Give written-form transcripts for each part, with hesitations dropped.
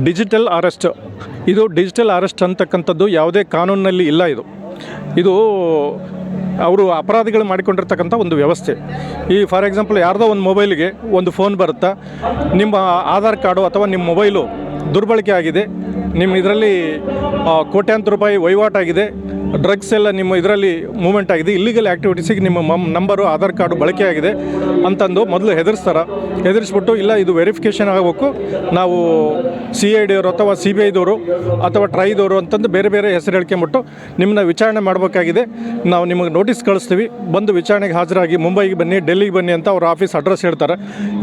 Digital arrest. ಇದು digital arrest ಅಂತಕ್ಕಂಥದ್ದು ಯಾವುದೇ ಕಾನೂನಿನಲ್ಲಿ ಇಲ್ಲ. ಇದು ಅವರು ಅಪರಾಧಿಗಳು ಮಾಡಿಕೊಂಡಿರ್ತಕ್ಕಂಥ ಒಂದು ವ್ಯವಸ್ಥೆ. ಫಾರ್ ಎಕ್ಸಾಂಪಲ್ ಯಾರ್ದೋ ಒಂದು ಮೊಬೈಲಿಗೆ ಒಂದು ಫೋನ್ ಬರುತ್ತಾ, ನಿಮ್ಮ ಆಧಾರ್ ಕಾರ್ಡು ಅಥವಾ ನಿಮ್ಮ ಮೊಬೈಲು ದುರ್ಬಳಕೆ ಆಗಿದೆ, ನಿಮ್ಮ ಇದರಲ್ಲಿ ಕೋಟ್ಯಾಂತರ ರೂಪಾಯಿ ವಹಿವಾಟಾಗಿದೆ, ಡ್ರಗ್ಸ್ ಎಲ್ಲ ನಿಮ್ಮ ಇದರಲ್ಲಿ ಮೂವ್ಮೆಂಟ್ ಆಗಿದೆ, ಇಲ್ಲಿಗಲ್ ಆ್ಯಕ್ಟಿವಿಟೀಸಿಗೆ ನಿಮ್ಮ ನಂಬರು ಆಧಾರ್ ಕಾರ್ಡು ಬಳಕೆ ಆಗಿದೆ ಅಂತಂದು ಮೊದಲು ಹೆದರಿಸ್ಬಿಟ್ಟು ಇಲ್ಲ ಇದು ವೆರಿಫಿಕೇಷನ್ ಆಗಬೇಕು, ನಾವು CID ಅವರು ಅಥವಾ CBIದವರು ಅಥವಾ ಟ್ರೈದವರು ಅಂತಂದು ಬೇರೆ ಬೇರೆ ಹೆಸರು ಹೇಳ್ಕೊಂಬಿಟ್ಟು ನಿಮ್ಮನ್ನ ವಿಚಾರಣೆ ಮಾಡಬೇಕಾಗಿದೆ, ನಾವು ನಿಮಗೆ ನೋಟಿಸ್ ಕಳಿಸ್ತೀವಿ, ಬಂದು ವಿಚಾರಣೆಗೆ ಹಾಜರಾಗಿ ಮುಂಬೈಗೆ ಬನ್ನಿ, ಡೆಲ್ಲಿಗೆ ಬನ್ನಿ ಅಂತ ಅವ್ರ ಆಫೀಸ್ ಅಡ್ರೆಸ್ ಹೇಳ್ತಾರೆ.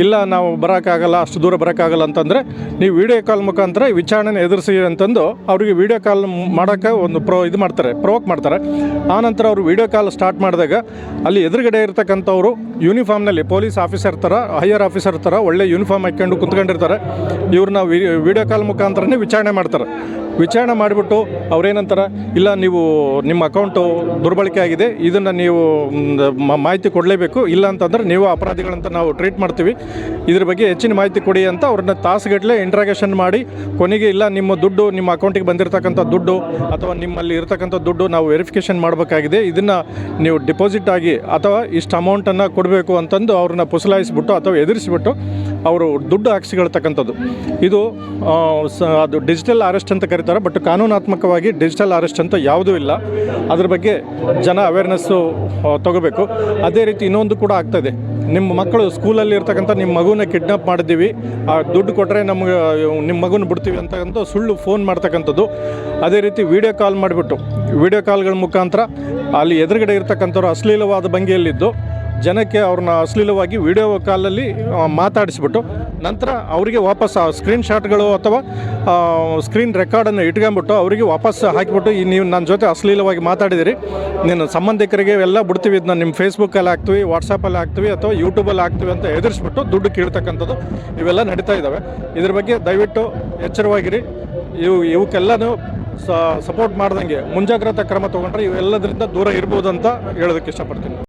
ಇಲ್ಲ ನಾವು ಬರೋಕ್ಕಾಗಲ್ಲ, ಅಷ್ಟು ದೂರ ಬರೋಕ್ಕಾಗಲ್ಲ ಅಂತಂದರೆ ನೀವು ವೀಡಿಯೋ ಕಾಲ್ ಮುಖಾಂತರ ವಿಚಾರಣೆನ ಎದುರಿಸಿ ಅಂತಂದು ಅವರಿಗೆ ವೀಡಿಯೋ ಕಾಲ್ ಮಾಡೋಕ್ಕೆ ಒಂದು ಪ್ರೊವೋಕ್ ಮಾಡ್ತಾರೆ. ಆನಂತರ ಅವರು ವೀಡಿಯೋ ಕಾಲ್ ಸ್ಟಾರ್ಟ್ ಮಾಡಿದಾಗ ಅಲ್ಲಿ ಎದುರುಗಡೆ ಇರ್ತಕ್ಕಂಥವ್ರು ಯೂನಿಫಾರ್ಮ್ನಲ್ಲಿ ಪೊಲೀಸ್ ಆಫೀಸರ್ ಥರ, ಹೈಯರ್ ಆಫೀಸರ್ ಥರ ಒಳ್ಳೆ ಯೂನಿಫಾರ್ಮ್ ಹಾಕ್ಕೊಂಡು ಕುಂತ್ಕೊಂಡಿರ್ತಾರೆ. ಇವ್ರನ್ನ ವಿಡಿಯೋ ಕಾಲ್ ಮುಖಾಂತರನೇ ವಿಚಾರಣೆ ಮಾಡ್ತಾರೆ. ವಿಚಾರಣೆ ಮಾಡಿಬಿಟ್ಟು ಅವ್ರೇನಂತಾರೆ, ಇಲ್ಲ ನೀವು ನಿಮ್ಮ ಅಕೌಂಟು ದುರ್ಬಳಕೆ ಆಗಿದೆ, ಇದನ್ನು ನೀವು ಮಾಹಿತಿ ಕೊಡಲೇಬೇಕು, ಇಲ್ಲ ಅಂತಂದರೆ ನೀವು ಅಪರಾಧಿಗಳಂತ ನಾವು ಟ್ರೀಟ್ ಮಾಡ್ತೀವಿ, ಇದ್ರ ಬಗ್ಗೆ ಹೆಚ್ಚಿನ ಮಾಹಿತಿ ಕೊಡಿ ಅಂತ ಅವ್ರನ್ನ ತಾಸುಗಟ್ಟಲೆ ಇಂಟ್ರಾಗೇಷನ್ ಮಾಡಿ ಕೊನೆಗೆ ಇಲ್ಲ ನಿಮ್ಮ ದುಡ್ಡು, ನಿಮ್ಮ ಅಕೌಂಟಿಗೆ ಬಂದಿರತಕ್ಕಂಥ ದುಡ್ಡು ಅಥವಾ ನಿಮ್ಮಲ್ಲಿ ಇರತಕ್ಕಂಥ ದುಡ್ಡು ನಾವು ವೆರಿಫಿಕೇಷನ್ ಮಾಡಬೇಕಾಗಿದೆ, ಇದನ್ನು ನೀವು ಡಿಪಾಸಿಟ್ ಆಗಿ ಅಥವಾ ಇಷ್ಟು ಅಮೌಂಟನ್ನು ಕೊಡಬೇಕು ಅಂತಂದು ಅವ್ರನ್ನ ಪುಸಲಾಯಿಸ್ಬಿಟ್ಟು ಅಥವಾ ಎದುರಿಸಿಬಿಟ್ಟು ಅವರು ದುಡ್ಡು ಹಾಕ್ಸಿಕೊಳ್ತಕ್ಕಂಥದ್ದು. ಇದು ಅದು ಡಿಜಿಟಲ್ ಅರೆಸ್ಟ್ ಅಂತ ಕರೀತಾರೆ. ಬಟ್ ಕಾನೂನಾತ್ಮಕವಾಗಿ ಡಿಜಿಟಲ್ ಅರೆಸ್ಟ್ ಅಂತ ಯಾವುದೂ ಇಲ್ಲ. ಅದ್ರ ಬಗ್ಗೆ ಜನ ಅವೇರ್ನೆಸ್ಸು ತಗೋಬೇಕು. ಅದೇ ರೀತಿ ಇನ್ನೊಂದು ಕೂಡ ಆಗ್ತಾಯಿದೆ, ನಿಮ್ಮ ಮಕ್ಕಳು ಸ್ಕೂಲಲ್ಲಿ ಇರ್ತಕ್ಕಂಥ ನಿಮ್ಮ ಮಗುನ ಕಿಡ್ನಾಪ್ ಮಾಡಿದ್ದೀವಿ, ದುಡ್ಡು ಕೊಟ್ಟರೆ ನಮ್ಗೆ ನಿಮ್ಮ ಮಗುನ ಬಿಡ್ತೀವಿ ಅಂತಕ್ಕಂಥ ಸುಳ್ಳು ಫೋನ್ ಮಾಡ್ತಕ್ಕಂಥದ್ದು. ಅದೇ ರೀತಿ ವೀಡಿಯೋ ಕಾಲ್ ಮಾಡಿಬಿಟ್ಟು ವೀಡಿಯೋ ಕಾಲ್ಗಳ ಮುಖಾಂತರ ಅಲ್ಲಿ ಎದುರುಗಡೆ ಇರ್ತಕ್ಕಂಥವ್ರು ಅಶ್ಲೀಲವಾದ ಭಂಗಿಯಲ್ಲಿದ್ದು ಜನಕ್ಕೆ ಅವ್ರನ್ನ ಅಶ್ಲೀಲವಾಗಿ ವಿಡಿಯೋ ಕಾಲಲ್ಲಿ ಮಾತಾಡಿಸ್ಬಿಟ್ಟು ನಂತರ ಅವರಿಗೆ ವಾಪಸ್ ಸ್ಕ್ರೀನ್ ಶಾಟ್ಗಳು ಅಥವಾ ಸ್ಕ್ರೀನ್ ರೆಕಾರ್ಡನ್ನು ಇಟ್ಕೊಂಬಿಟ್ಟು ಅವರಿಗೆ ವಾಪಸ್ ಹಾಕಿಬಿಟ್ಟು ನೀವು ನನ್ನ ಜೊತೆ ಅಶ್ಲೀಲವಾಗಿ ಮಾತಾಡಿದಿರಿ, ನಿನ್ನ ಸಂಬಂಧಿಕರಿಗೆ ಎಲ್ಲ ಬಿಡ್ತೀವಿ, ಇದನ್ನ ನಿಮ್ಮ ಫೇಸ್ಬುಕ್ಕಲ್ಲಿ ಹಾಕ್ತೀವಿ, ವಾಟ್ಸಪ್ಪಲ್ಲಿ ಹಾಕ್ತೀವಿ ಅಥವಾ ಯೂಟ್ಯೂಬಲ್ಲಿ ಹಾಕ್ತೀವಿ ಅಂತ ಎದುರಿಸ್ಬಿಟ್ಟು ದುಡ್ಡು ಕೀಳ್ತಕ್ಕಂಥದ್ದು ಇವೆಲ್ಲ ನಡೀತಾ ಇದ್ದಾವೆ. ಇದ್ರ ಬಗ್ಗೆ ದಯವಿಟ್ಟು ಎಚ್ಚರವಾಗಿರಿ. ಇವಕ್ಕೆಲ್ಲನೂ ಸಪೋರ್ಟ್ ಮಾಡ್ದಂಗೆ ಮುಂಜಾಗ್ರತಾ ಕ್ರಮ ತೊಗೊಂಡ್ರೆ ಇವೆಲ್ಲದರಿಂದ ದೂರ ಇರ್ಬೋದು ಅಂತ ಹೇಳೋದಕ್ಕೆ ಇಷ್ಟಪಡ್ತೀನಿ.